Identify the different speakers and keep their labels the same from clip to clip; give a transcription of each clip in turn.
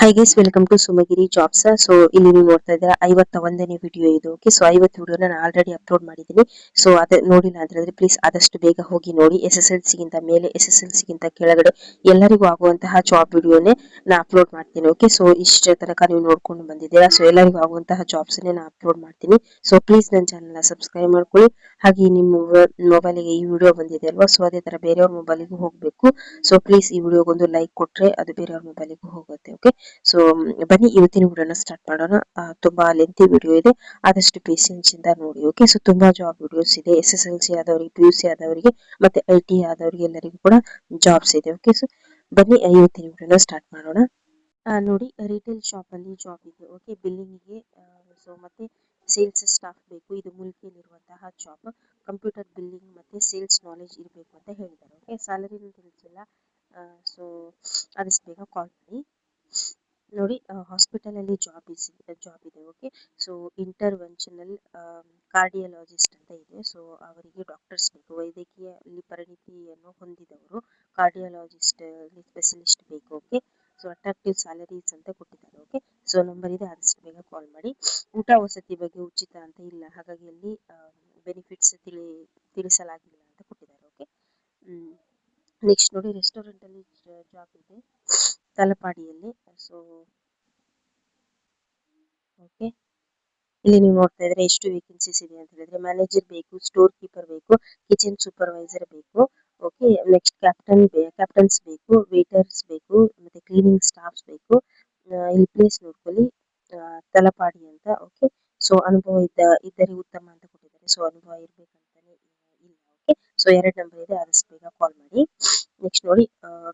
Speaker 1: High guys, welcome to Sumagiri jobs. So ಇಲ್ಲಿ ನೀವು ನೋಡ್ತಾ ಇದ್ದೀರಾ 51ನೇ ವಿಡಿಯೋ ಇದು. ಓಕೆ, ಸೊ 50 ವಿಡಿಯೋನ ನಾನು ಆಲ್ರೆಡಿ ಅಪ್ಲೋಡ್ ಮಾಡಿದ್ದೀನಿ. ಸೊ ಅದೇ ನೋಡಿಲ್ಲ ಅಂದ್ರೆ ಪ್ಲೀಸ್ ಆದಷ್ಟು ಬೇಗ ಹೋಗಿ ನೋಡಿ. SSLC ಗಿಂತ ಮೇಲೆ, SSLC ಗಿಂತ ಕೆಳಗಡೆ ಎಲ್ಲರಿಗೂ ಆಗುವಂತಹ ಜಾಬ್ ವಿಡಿಯೋನೇ ನಾ ಅಪ್ಲೋಡ್ ಮಾಡ್ತೀನಿ. ಓಕೆ, ಸೊ ಇಷ್ಟ ತನಕ ನೀವು ನೋಡ್ಕೊಂಡು ಬಂದಿದ್ದೀರಾ. ಸೊ ಎಲ್ಲರಿಗೂ ಆಗುವಂತಹ ಜಾಬ್ಸ್ ನಾ ಅಪ್ಲೋಡ್ ಮಾಡ್ತೀನಿ. ಸೊ ಪ್ಲೀಸ್ ನನ್ನ ಚಾನಲ್ ಸಬ್ಸ್ಕ್ರೈಬ್ ಮಾಡ್ಕೊಳ್ಳಿ. ಹಾಗೆ ನಿಮ್ಮ ಮೊಬೈಲಿಗೆ ಈ ವಿಡಿಯೋ ಬಂದಿದೆ ಅಲ್ವಾ, ಸೊ ಅದೇ ತರ ಬೇರೆಯವ್ರ ಮೊಬೈಲಿಗೂ ಹೋಗಬೇಕು. ಸೊ ಪ್ಲೀಸ್ ಈ ವಿಡಿಯೋಗೊಂದು ಲೈಕ್ ಕೊಟ್ರೆ ಅದು ಬೇರೆಯವ್ರ ಮೊಬೈಲಿಗೂ ಹೋಗುತ್ತೆ. ಓಕೆ, ಸೊ ಬನ್ನಿ ಇವತ್ತಿನ ವಿಡಿಯೋನ ಸ್ಟಾರ್ಟ್ ಮಾಡೋಣ. ತುಂಬಾ ಲೆಂತಿ ವಿಡಿಯೋ ಇದೆ, ಆದಷ್ಟು ಪೇಷನ್ಸ್ ಇಂದ ನೋಡಿ. ಓಕೆ, ಸೊ ತುಂಬಾ ಜಾಬ್ ವಿಡಿಯೋಸ್ ಇದೆ. SSLC ಆದವರಿಗೆ, PUC ಆದವರಿಗೆ, ಮತ್ತೆ IT ಆದವರಿಗೆ ಎಲ್ಲರಿಗೂ ಕೂಡ ಜಾಬ್ಸ್ ಇದೆ. ಓಕೆ, ಸೊ ಬನ್ನಿ ಇವತ್ತಿನ ವಿಡಿಯೋನ ಸ್ಟಾರ್ಟ್ ಮಾಡೋಣ. ನೋಡಿ, ರಿಟೇಲ್ ಶಾಪ್ ಅಲ್ಲಿ ಜಾಬ್ ಇದೆ. ಓಕೆ, ಬಿಲ್ಲಿಂಗ್ಗೆ ಸೊ ಮತ್ತೆ ಸೇಲ್ಸ್ ಸ್ಟಾಫ್ ಬೇಕು. ಇದು ಮುಲ್ಕಿಯಲ್ಲಿರುವಂತಹ ಜಾಬ್. ಕಂಪ್ಯೂಟರ್ ಬಿಲ್ಲಿಂಗ್ ಮತ್ತೆ ಸೇಲ್ಸ್ ನಾಲೆಜ್ ಇರಬೇಕು ಅಂತ ಹೇಳಿದ್ದಾರೆ. Okay, salary ತಿಳಿಸಿಲ್ಲ. ಸೊ ಆದಷ್ಟು ಬೇಗ ಕಾಲ್ ಮಾಡಿ. ನೋಡಿ, ಹಾಸ್ಪಿಟಲ್ ಅಲ್ಲಿ ಜಾಬ್ ಇದೆ. ಓಕೆ, ಸೊ ಇಂಟರ್ವೆನ್ಷನಲ್ ಕಾರ್ಡಿಯಾಲಜಿಸ್ಟ್ ಅಂತ ಇದೆ. ಸೊ ಅವರಿಗೆ ಡಾಕ್ಟರ್ಸ್ ಬೇಕು. ವೈದ್ಯಕೀಯ ಪರಿಣಿತಿಯನ್ನು ಹೊಂದಿದವರು ಕಾರ್ಡಿಯಾಲಜಿಸ್ಟ್ ಸ್ಪೆಷಲಿಸ್ಟ್ ಬೇಕು. ಓಕೆ, ಸೊ ಅಟ್ರಾಕ್ಟಿವ್ ಸ್ಯಾಲರೀಸ್ ಅಂತ ಕೊಟ್ಟಿದ್ದಾರೆ. ಓಕೆ, ಸೊ ನಂಬರ್ ಇದೆ, ಆದಷ್ಟು ಬೇಗ ಕಾಲ್ ಮಾಡಿ. ಊಟ ವಸತಿ ಬಗ್ಗೆ ಉಚಿತ ಅಂತ ಇಲ್ಲ, ಹಾಗಾಗಿ ಅಲ್ಲಿ ಬೆನಿಫಿಟ್ಸ್ ತಿಳಿಸಲಾಗಿಲ್ಲ ಅಂತ ಕೊಟ್ಟಿದ್ದಾರೆ. ಓಕೆ, ನೆಕ್ಸ್ಟ್ ನೋಡಿ, ರೆಸ್ಟೋರೆಂಟ್ ಅಲ್ಲಿ ಜಾಬ್ ಇದೆ ತಲಪಾಡಿಯಲ್ಲಿ. ಸೊ ಓಕೆ, ಇಲ್ಲಿ ನೀವು ನೋಡ್ತಾ ಇದ್ರೆ ಎಷ್ಟು ವೇಕೆನ್ಸೀಸ್ ಇದೆ ಅಂತ ಹೇಳಿದ್ರೆ, ಮ್ಯಾನೇಜರ್ ಬೇಕು, ಸ್ಟೋರ್ ಕೀಪರ್ ಬೇಕು, ಕಿಚನ್ ಸೂಪರ್ವೈಸರ್ ಬೇಕು. ಓಕೆ, ನೆಕ್ಸ್ಟ್ ಕ್ಯಾಪ್ಟನ್ಸ್ ಬೇಕು, ವೇಟರ್ಸ್ ಬೇಕು, ಮತ್ತೆ ಕ್ಲೀನಿಂಗ್ ಸ್ಟಾಫ್ಸ್ ಬೇಕು. ಇಲ್ಲಿ ಪ್ಲೇಸ್ ನೋಡ್ಕೊಳ್ಳಿ, ತಲಪಾಡಿ ಅಂತ. ಓಕೆ, ಸೊ ಅನುಭವ ಇದ್ದರೆ ಉತ್ತಮ ಅಂತ ಕೊಟ್ಟಿದ್ದಾರೆ. ಸೊ ಅನುಭವ ಇರ್ಬೇಕಂತಾನೆ ಇಲ್ಲ. ಓಕೆ, ಸೊ 2 ನಂಬರ್ ಇದೆ, ಆದಷ್ಟು ಬೇಗ ಕಾಲ್ ಮಾಡಿ. ನೆಕ್ಸ್ಟ್ ನೋಡಿ,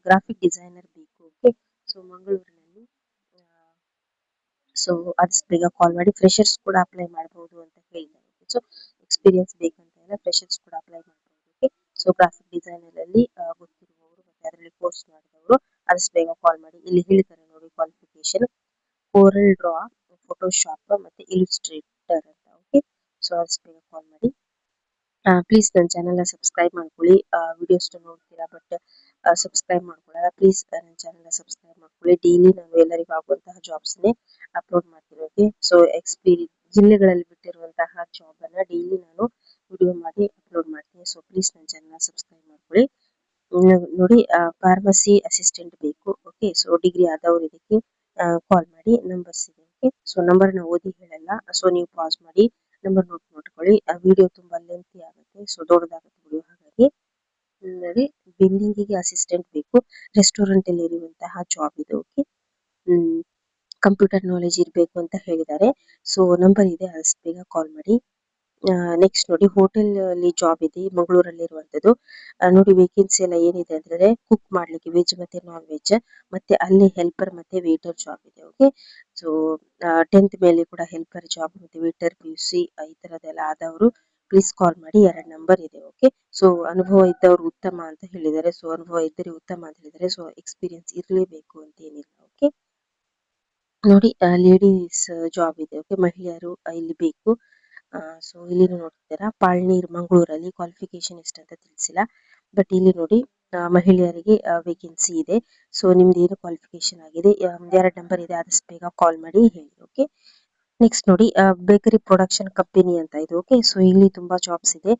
Speaker 1: ಗ್ರಾಫಿಕ್ ಡಿಸೈನರ್ ಬೇಕು. ಓಕೆ, ಸೊ ಮಂಗಳೂರಿನಲ್ಲಿ. ಸೊ ಆದಷ್ಟು ಬೇಗ ಕಾಲ್ ಮಾಡಿ. ಫ್ರೆಶರ್ಸ್ ಕೂಡ ಅಪ್ಲೈ ಮಾಡಬಹುದು ಅಂತ ಹೇಳಿದ್ದಾರೆ. ಸೊ ಎಕ್ಸ್ಪೀರಿಯನ್ಸ್ ಬೇಕಂತ ಇಲ್ಲ, ಫ್ರೆಶರ್ಸ್ ಕೂಡ ಅಪ್ಲೈ ಮಾಡಬಹುದು. ಓಕೆ, ಸೊ ಗ್ರಾಫಿಕ್ ಡಿಸೈನರ್ ಅಲ್ಲಿ ಗೊತ್ತಿರುವವರು ಮತ್ತೆ ಅದರಲ್ಲಿ ಕೋರ್ಸ್ ಮಾಡಿದವರು ಆದಷ್ಟು ಬೇಗ ಕಾಲ್ ಮಾಡಿ. ಇಲ್ಲಿ ಹೇಳ್ತಾರೆ ನೋಡಿ ಕ್ವಾಲಿಫಿಕೇಶನ್: ಕೋರಲ್ ಡ್ರಾ, ಫೋಟೋಶಾಪ್ ಮತ್ತೆ ಇಲಿಸ್ಟ್ರೇಟರ್ ಅಂತ. ಓಕೆ, ಸೊ ಆದಷ್ಟು ಬೇಗ ಕಾಲ್ ಮಾಡಿ. ಪ್ಲೀಸ್ ನನ್ನ ಚಾನೆಲ್ನ ಸಬ್ಸ್ಕ್ರೈಬ್ ಮಾಡ್ಕೊಳ್ಳಿ. ವಿಡಿಯೋಸ್ ನೋಡ್ತೀರಾ ಬಟ್ ಸಬ್ಸ್ಕ್ರೈಬ್ ಮಾಡ್ಕೊಳ್ಳಲ್ಲ. ಪ್ಲೀಸ್ ನನ್ನ ಚಾನೆಲ್ನ ಸಬ್ಸ್ಕ್ರೈಬ್ ಮಾಡ್ಕೊಳ್ಳಿ. ಡೈಲಿ ನಾನು ಎಲ್ಲರಿಗೂ ಆಗುವಂತಹ ಜಾಬ್ಸ್ನೇ ಅಪ್ಲೋಡ್ ಮಾಡ್ತೀನಿ. ಓಕೆ, ಸೊ ಜಿಲ್ಲೆಗಳಲ್ಲಿ ಬಿಟ್ಟಿರುವಂತಹ ಜಾಬ್ ಅನ್ನ ಡೈಲಿ ನಾನು ವಿಡಿಯೋ ಮಾಡಿ ಅಪ್ಲೋಡ್ ಮಾಡ್ತೀನಿ. ಸೊ ಪ್ಲೀಸ್ ನನ್ನ ಚಾನೆಲ್ನ ಸಬ್ಸ್ಕ್ರೈಬ್ ಮಾಡ್ಕೊಳ್ಳಿ. ನೋಡಿ, ಫಾರ್ಮಸಿ ಅಸಿಸ್ಟೆಂಟ್ ಬೇಕು. ಓಕೆ, ಸೊ ಡಿಗ್ರಿ ಆದವರು ಇದಕ್ಕೆ ಕಾಲ್ ಮಾಡಿ. ನಂಬರ್ಸ್ ಇದೆ. ಓಕೆ, ಸೊ ನಂಬರ್ನ ಓದಿ ಹೇಳಲ್ಲ, ಸೊ ನೀವು ಪಾಸ್ ಮಾಡಿ ನಂಬರ್ ನೋಡ್ಕೊಳ್ಳಿ. ಆ ವಿಡಿಯೋ ತುಂಬಾ ಲೆಂತಿ ಆಗುತ್ತೆ, ಸೊ ದೊಡ್ಡದಾಗುತ್ತೆ ವಿಡಿಯೋ. ಹಾಗಾಗಿ ನೋಡಿ, ಬಿಲ್ಲಿಂಗಿಗೆ ಅಸಿಸ್ಟೆಂಟ್ ಬೇಕು. ರೆಸ್ಟೋರೆಂಟ್ ಅಲ್ಲಿ ಇರುವಂತಹ ಜಾಬ್ ಇದು. ಓಕೆ, ಕಂಪ್ಯೂಟರ್ ನಾಲೆಜ್ ಇರಬೇಕು ಅಂತ ಹೇಳಿದ್ದಾರೆ. ಸೊ ನಂಬರ್ ಇದೆ, ಆದಷ್ಟು ಬೇಗ ಕಾಲ್ ಮಾಡಿ. ನೆಕ್ಸ್ಟ್ ನೋಡಿ, ಹೋಟೆಲ್ ಅಲ್ಲಿ ಜಾಬ್ ಇದೆ, ಮಂಗಳೂರಲ್ಲಿ ಇರುವಂತದ್ದು. ನೋಡಿ, ವೇಕೆನ್ಸಿ ಎಲ್ಲ ಏನಿದೆ ಅಂದ್ರೆ ಕುಕ್ ಮಾಡ್ಲಿಕ್ಕೆ ವೆಜ್ ಮತ್ತೆ ನಾನ್ ವೆಜ್, ಮತ್ತೆ ಅಲ್ಲಿ ಹೆಲ್ಪರ್ ಮತ್ತೆ ವೇಟರ್ ಜಾಬ್ ಇದೆ. ಓಕೆ, ಸೊ 10th ಮೇಲೆ ಕೂಡ ಹೆಲ್ಪರ್ ಜಾಬ್ ಮತ್ತೆ ವೇಟರ್ PUC ಈ ತರದೆಲ್ಲ ಆದವರು ಪ್ಲೀಸ್ ಕಾಲ್ ಮಾಡಿ. 2 ನಂಬರ್ ಇದೆ. ಓಕೆ, ಸೊ ಅನುಭವ ಇದ್ದವರು ಉತ್ತಮ ಅಂತ ಹೇಳಿದ್ದಾರೆ. ಸೊ ಅನುಭವ ಇದ್ದರೆ ಉತ್ತಮ ಅಂತ ಹೇಳಿದ್ದಾರೆ. ಸೊ ಎಕ್ಸ್ಪೀರಿಯನ್ಸ್ ಇರಲೇಬೇಕು ಅಂತ ಏನಿಲ್ಲ. ಓಕೆ, ನೋಡಿ, ಲೇಡೀಸ್ ಜಾಬ್ ಇದೆ. ಓಕೆ, ಮಹಿಳೆಯರು ಇಲ್ಲಿ ಬೇಕು. ಸೊ ಇಲ್ಲಿ ನೋಡ್ತೀರಾ, ಪಾಳ್ನೀರ್ ಮಂಗಳೂರಲ್ಲಿ. ಕ್ವಾಲಿಫಿಕೇಶನ್ ಎಷ್ಟಂತ ತಿಳಿಸಿಲ್ಲ, ಬಟ್ ಇಲ್ಲಿ ನೋಡಿ ಮಹಿಳೆಯರಿಗೆ ವೇಕೆನ್ಸಿ ಇದೆ. ಸೊ ನಿಮ್ದು ಏನು ಕ್ವಾಲಿಫಿಕೇಶನ್ ಆಗಿದೆ, 2 ನಂಬರ್ ಇದೆ, ಆದಷ್ಟು ಬೇಗ ಕಾಲ್ ಮಾಡಿ ಹೇಳಿ. ಓಕೆ, ನೆಕ್ಸ್ಟ್ ನೋಡಿ, ಬೇಕರಿ ಪ್ರೊಡಕ್ಷನ್ ಕಂಪನಿ ಅಂತ ಇದು. ಓಕೆ, ಸೊ ಇಲ್ಲಿ ತುಂಬಾ ಜಾಬ್ಸ್ ಇದೆ.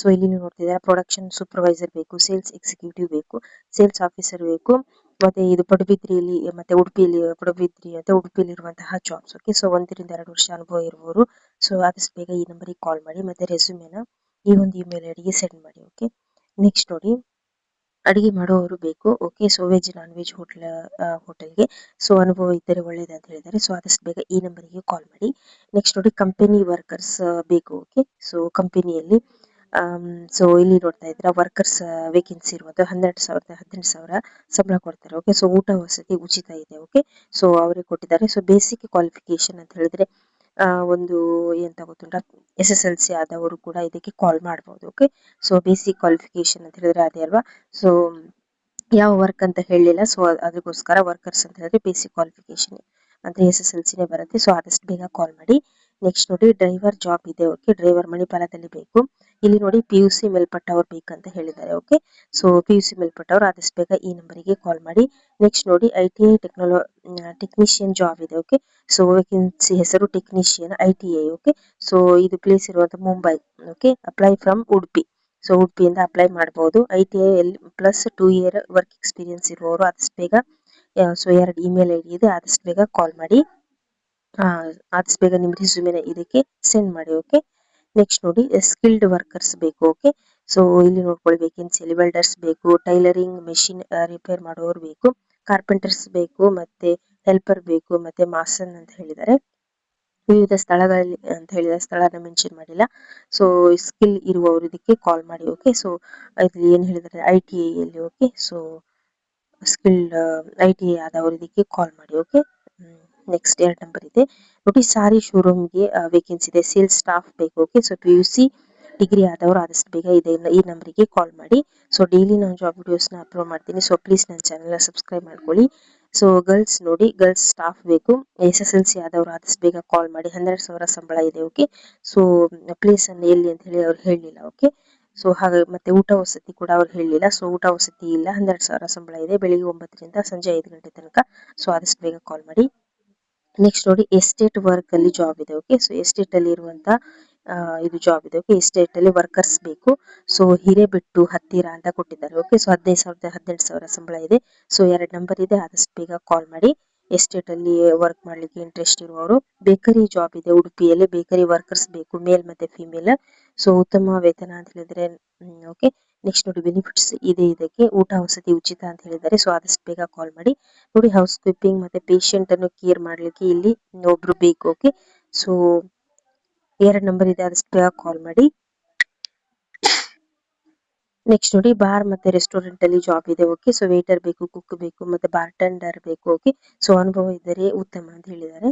Speaker 1: ಸೊ ಇಲ್ಲಿ ನೀವು ನೋಡ್ತಿದ್ದೀರಾ, ಪ್ರೊಡಕ್ಷನ್ ಸೂಪರ್ವೈಸರ್ ಬೇಕು, ಸೇಲ್ಸ್ ಎಕ್ಸಿಕ್ಯೂಟಿವ್ ಬೇಕು, ಸೇಲ್ಸ್ ಆಫೀಸರ್ ಬೇಕು. ಮತ್ತೆ ಇದು ಪಡುಬಿದ್ರಿಯಲ್ಲಿ ಮತ್ತೆ ಉಡುಪಿಯಲ್ಲಿ, ಪಡುಬಿದ್ರಿ ಮತ್ತೆ ಉಡುಪಿಯಲ್ಲಿ ಇರುವಂತಹ ಜಾಬ್ಸ್. ಓಕೆ, ಸೊ 1 ರಿಂದ 2 ವರ್ಷ ಅನುಭವ ಇರುವವರು ಸೊ ಆದಷ್ಟು ಬೇಗ ಈ ನಂಬರಿಗೆ ಕಾಲ್ ಮಾಡಿ. ಮತ್ತೆ ರೆಸ್ಯೂಮೆನ ಈ ಒಂದು ಇಮೇಲ್ ಐಡಿಗೆ ಸೆಂಡ್ ಮಾಡಿ. ಓಕೆ, ನೆಕ್ಸ್ಟ್ ನೋಡಿ, ಅಡಿಗೆ ಮಾಡುವವರು ಬೇಕು. Okay, so veg non veg ಹೋಟೆಲ್ಗೆ. ಸೊ ಅನುಭವ ಇದ್ದರೆ ಒಳ್ಳೇದು ಅಂತ ಹೇಳಿದ್ದಾರೆ. ಸೊ ಆದಷ್ಟು ಬೇಗ ಈ ನಂಬರಿಗೆ ಕಾಲ್ ಮಾಡಿ. ನೆಕ್ಸ್ಟ್ ನೋಡಿ, ಕಂಪನಿ ವರ್ಕರ್ಸ್ ಬೇಕು. ಓಕೆ, ಸೊ ಕಂಪನಿಯಲ್ಲಿ ಸೊ ಇಲ್ಲಿ ನೋಡ್ತಾ ಇದ್ರ ವರ್ಕರ್ಸ್ ವೇಕೆನ್ಸಿ ಇರುವುದು 12,000 18,000 ಸಂಬಳ ಕೊಡ್ತಾರೆ. ಓಕೆ, ಸೊ ಊಟ ವಸತಿ ಉಚಿತ ಇದೆ. ಓಕೆ, ಸೊ ಅವರಿಗೆ ಕೊಟ್ಟಿದ್ದಾರೆ. ಸೊ ಬೇಸಿಕ್ ಕ್ವಾಲಿಫಿಕೇಶನ್ ಅಂತ ಹೇಳಿದ್ರೆ ಒಂದು ಎಂತ ಗೊತ್ತುಂಟಾ, SSLC ಆದವರು ಕೂಡ ಇದಕ್ಕೆ ಕಾಲ್ ಮಾಡಬಹುದು. ಓಕೆ, ಸೊ ಬೇಸಿಕ್ ಕ್ವಾಲಿಫಿಕೇಶನ್ ಅಂತ ಹೇಳಿದ್ರೆ ಅದೇ ಅಲ್ವಾ. ಸೊ ಯಾವ ವರ್ಕ್ ಅಂತ ಹೇಳಲಿಲ್ಲ, ಸೊ ಅದಕ್ಕೋಸ್ಕರ ವರ್ಕರ್ಸ್ ಅಂತ ಹೇಳಿದ್ರೆ ಬೇಸಿಕ್ ಕ್ವಾಲಿಫಿಕೇಶನ್ ಅಂದ್ರೆ SSLC ನೇ ಬರುತ್ತೆ. ಸೊ ಆದಷ್ಟು ಬೇಗ ಕಾಲ್ ಮಾಡಿ. ನೆಕ್ಸ್ಟ್ ನೋಡಿ ಡ್ರೈವರ್ ಜಾಬ್ ಇದೆ. ಓಕೆ, ಡ್ರೈವರ್ ಮಣಿಪಾಲದಲ್ಲಿ ಬೇಕು. ಇಲ್ಲಿ ನೋಡಿ PUC ಮೇಲ್ಪಟ್ಟವ್ರು ಬೇಕಂತ ಹೇಳಿದ್ದಾರೆ. ಓಕೆ, ಸೊ PUC ಮೇಲ್ಪಟ್ಟವ್ರು ಆದಷ್ಟು ಬೇಗ ಈ ನಂಬರಿಗೆ ಕಾಲ್ ಮಾಡಿ. ನೆಕ್ಸ್ಟ್ ನೋಡಿ ITI ಟೆಕ್ನಿಷಿಯನ್ ಜಾಬ್ ಇದೆ. ಓಕೆ, ಸೊ ವೇಕೆನ್ಸಿ ಹೆಸರು ಟೆಕ್ನಿಷಿಯನ್ ITI. ಓಕೆ, ಸೊ ಇದು ಪ್ಲೇಸ್ ಇರುವಂತ Mumbai. Okay, apply from Udupi. So ಉಡುಪಿಯಿಂದ ಅಪ್ಲೈ ಮಾಡಬಹುದು. ITI plus 2 year work experience ಇರುವವರು ಆದಷ್ಟು ಬೇಗ, ಸೊ 2 ಇಮೇಲ್ ID ಇದೆ, ಆದಷ್ಟು ಬೇಗ ಕಾಲ್ ಮಾಡಿ. ಆದಷ್ಟು ಬೇಗ ನಿಮ್ಮ ರಿಸ್ಯೂಮೆನ ಇದಕ್ಕೆ ಸೆಂಡ್ ಮಾಡಿ. ಓಕೆ, ನೆಕ್ಸ್ಟ್ ನೋಡಿ ಸ್ಕಿಲ್ಡ್ ವರ್ಕರ್ಸ್ ಬೇಕು. ಓಕೆ, ಸೊ ಇಲ್ಲಿ ನೋಡ್ಕೊಳ್ಳಿ ವೇಕೆನ್ಸಿಯಲ್ಲಿ ವೆಲ್ಡರ್ಸ್ ಬೇಕು, ಟೈಲರಿಂಗ್ ಮೆಷಿನ್ ರಿಪೇರ್ ಮಾಡುವವರು ಬೇಕು, ಕಾರ್ಪೆಂಟರ್ಸ್ ಬೇಕು, ಮತ್ತೆ ಹೆಲ್ಪರ್ ಬೇಕು, ಮತ್ತೆ ಮಾಸನ್ ಅಂತ ಹೇಳಿದ್ದಾರೆ. ವಿವಿಧ ಸ್ಥಳಗಳಲ್ಲಿ ಅಂತ ಹೇಳಿದ ಸ್ಥಳನ ಮೆನ್ಷನ್ ಮಾಡಿಲ್ಲ. ಸೊ ಸ್ಕಿಲ್ ಇರುವವರು ಇದಕ್ಕೆ ಕಾಲ್ ಮಾಡಿ. ಓಕೆ, ಸೊ ಇಲ್ಲಿ ಏನ್ ಹೇಳಿದ್ದಾರೆ ITI ಅಲ್ಲಿ. ಓಕೆ, ಸೊ ಸ್ಕಿಲ್ಡ್ ITI ಆದವರು ಇದಕ್ಕೆ ಕಾಲ್ ಮಾಡಿ. ಓಕೆ, ನೆಕ್ಸ್ಟ್ 2 ನಂಬರ್ ಇದೆ ನೋಡಿ, ಸಾರಿ ಶೋರೂಮ್ಗೆ ವೇಕೆನ್ಸಿ ಇದೆ, ಸೇಲ್ಸ್ ಸ್ಟಾಫ್ ಬೇಕು. ಓಕೆ, ಸೊ PUC ಡಿಗ್ರಿ ಆದವರು ಆದಷ್ಟು ಬೇಗ ಈ ನಂಬರಿಗೆ ಕಾಲ್ ಮಾಡಿ. ಸೊ ಡೈಲಿ ನಾನು ಜಾಬ್ ವಿಡಿಯೋಸ್ನ ಅಪ್ಲೋಡ್ ಮಾಡ್ತೀನಿ. ಸೊ ಪ್ಲೀಸ್ ನನ್ನ ಚಾನಲ್ನ ಸಬ್ಸ್ಕ್ರೈಬ್ ಮಾಡ್ಕೊಳ್ಳಿ. ಸೊ ಗರ್ಲ್ಸ್ ನೋಡಿ, ಗರ್ಲ್ಸ್ ಸ್ಟಾಫ್ ಬೇಕು, SSLC ಆದವರು ಆದಷ್ಟು ಬೇಗ ಕಾಲ್ ಮಾಡಿ. 12,000 ಸಂಬಳ ಇದೆ. ಓಕೆ, ಸೊ ಪ್ಲೇಸ್ ಅನ್ನು ಎಲ್ಲಿ ಅಂತ ಹೇಳಿ ಅವ್ರು ಹೇಳಲಿಲ್ಲ. ಓಕೆ, ಸೊ ಹಾಗೆ ಮತ್ತೆ ಊಟ ವಸತಿ ಕೂಡ ಅವ್ರು ಹೇಳಲಿಲ್ಲ. ಸೊ ಊಟ ವಸತಿ ಇಲ್ಲ, 12,000 ಸಂಬಳ ಇದೆ, ಬೆಳಿಗ್ಗೆ 9 ರಿಂದ ಸಂಜೆ 5 ಗಂಟೆ ತನಕ. ಸೊ ಆದಷ್ಟು ಬೇಗ ಕಾಲ್ ಮಾಡಿ. ನೆಕ್ಸ್ಟ್ ನೋಡಿ ಎಸ್ಟೇಟ್ ವರ್ಕ್ ಅಲ್ಲಿ ಜಾಬ್ ಇದೆ. ಓಕೆ, ಸೊ ಎಸ್ಟೇಟ್ ಅಲ್ಲಿ ಇರುವಂತ ಇದು ಜಾಬ್ ಇದೆ. ಓಕೆ, ಎಸ್ಟೇಟ್ ಅಲ್ಲಿ ವರ್ಕರ್ಸ್ ಬೇಕು. ಸೊ ಹಿರೇಬೆಟ್ಟು ಹತ್ತಿರ ಅಂತ ಕೊಟ್ಟಿದ್ದಾರೆ. ಓಕೆ, ಸೊ 15,000 18,000 ಸಂಬಳ ಇದೆ. ಸೊ 2 ನಂಬರ್ ಇದೆ, ಆದಷ್ಟು ಬೇಗ ಕಾಲ್ ಮಾಡಿ. ಎಸ್ಟೇಟ್ ಅಲ್ಲಿ ವರ್ಕ್ ಮಾಡ್ಲಿಕ್ಕೆ ಇಂಟ್ರೆಸ್ಟ್ ಇರುವವರು. ಬೇಕರಿ ಜಾಬ್ ಇದೆ, ಉಡುಪಿಯಲ್ಲಿ ಬೇಕರಿ ವರ್ಕರ್ಸ್ ಬೇಕು, ಮೇಲ್ ಮತ್ತೆ ಫಿಮೇಲ್. ಸೊ ಉತ್ತಮ ವೇತನ ಅಂತ ಹೇಳಿದ್ರೆ. ಓಕೆ, ನೆಕ್ಸ್ಟ್ ನೋಡಿ ಬೆನಿಫಿಟ್ಸ್ ಇದೆ ಇದಕ್ಕೆ, ಊಟ ವಸತಿ ಉಚಿತ ಅಂತ ಹೇಳಿದ್ದಾರೆ. ಸೊ ಆದಷ್ಟು ಬೇಗ ಕಾಲ್ ಮಾಡಿ. ನೋಡಿ ಹೌಸ್ ಕೀಪಿಂಗ್ ಮತ್ತೆ ಪೇಷಂಟ್ ಅನ್ನು ಕೇರ್ ಮಾಡ್ಲಿಕ್ಕೆ ಇಲ್ಲಿ ಒಬ್ರು ಬೇಕು. ಓಕೆ, ಸೊ 2 ನಂಬರ್ ಇದೆ, ಆದಷ್ಟು ಬೇಗ ಕಾಲ್ ಮಾಡಿ. ನೆಕ್ಸ್ಟ್ ನೋಡಿ ಬಾರ್ ಮತ್ತೆ ರೆಸ್ಟೋರೆಂಟ್ ಅಲ್ಲಿ ಜಾಬ್ ಇದೆ. ಓಕೆ, ಸೊ ವೇಟರ್ ಬೇಕು, ಕುಕ್ ಬೇಕು, ಮತ್ತೆ ಬಾರ್ ಟೆಂಡರ್ ಬೇಕು. ಓಕೆ, ಸೊ ಅನುಭವ ಇದ್ದರೆ ಉತ್ತಮ ಅಂತ ಹೇಳಿದ್ದಾರೆ.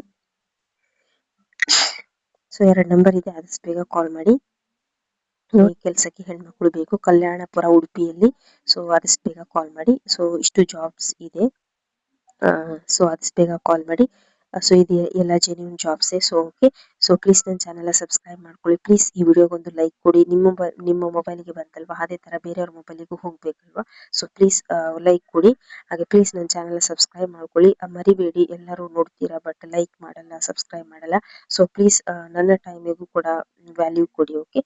Speaker 1: ಸೊ 2 ನಂಬರ್ ಇದೆ, ಆದಷ್ಟು ಬೇಗ ಕಾಲ್ ಮಾಡಿ. ಕೆಲಸಕ್ಕೆ ಹೆಣ್ಮಕ್ಳು ಬೇಕು, ಕಲ್ಯಾಣಪುರ ಉಡುಪಿಯಲ್ಲಿ. ಸೊ ಆದಷ್ಟು ಬೇಗ ಕಾಲ್ ಮಾಡಿ. ಸೊ ಇಷ್ಟು ಜಾಬ್ಸ್ ಇದೆ. ಸೊ ಆದಷ್ಟು ಬೇಗ ಕಾಲ್ ಮಾಡಿ. ಸೊ ಇದು ಎಲ್ಲ genuine jobs. So okay, so please ನನ್ನ ಚಾನೆಲ್ ಸಬ್ಸ್ಕ್ರೈಬ್ ಮಾಡ್ಕೊಳ್ಳಿ. ಪ್ಲೀಸ್ ಈ ವಿಡಿಯೋಗೊಂದು ಲೈಕ್ ಕೊಡಿ. ನಿಮ್ಮ ಮೊಬೈಲ್ಗೆ ಬಂತಲ್ವಾ, ಅದೇ ತರ ಬೇರೆಯವ್ರ ಮೊಬೈಲಿಗೂ ಹೋಗ್ಬೇಕಲ್ವಾ. ಸೊ ಪ್ಲೀಸ್ ಲೈಕ್ ಕೊಡಿ. ಹಾಗೆ ಪ್ಲೀಸ್ ನನ್ನ ಚಾನೆಲ್ ಸಬ್ಸ್ಕ್ರೈಬ್ ಮಾಡ್ಕೊಳ್ಳಿ. ಮರಿಬೇಡಿ, ಎಲ್ಲರೂ ನೋಡ್ತೀರಾ ಬಟ್ ಲೈಕ್ ಮಾಡಲ್ಲ, ಸಬ್ಸ್ಕ್ರೈಬ್ ಮಾಡಲ್ಲ. ಸೊ ಪ್ಲೀಸ್ ನನ್ನ ಟೈಮಿಗೂ ಕೂಡ ವ್ಯಾಲ್ಯೂ ಕೊಡಿ. ಓಕೆ,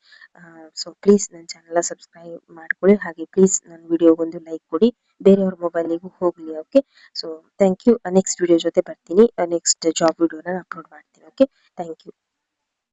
Speaker 1: ಸೊ ಪ್ಲೀಸ್ ನನ್ನ ಚಾನೆಲ್ ಸಬ್ಸ್ಕ್ರೈಬ್ ಮಾಡ್ಕೊಳ್ಳಿ. ಹಾಗೆ ಪ್ಲೀಸ್ ನನ್ನ ವಿಡಿಯೋಗೊಂದು ಲೈಕ್ ಕೊಡಿ, ಬೇರೆಯವ್ರ ಮೊಬೈಲಿಗೂ ಹೋಗ್ಲಿ. Okay, so thank you. Next video ಜೊತೆ ಬರ್ತೀನಿ. ನೆಕ್ಸ್ಟ್ ಜಾಬ್ ವಿಡಿಯೋನ ಅಪ್ಲೋಡ್ ಮಾಡ್ತೀನಿ. Okay, thank you.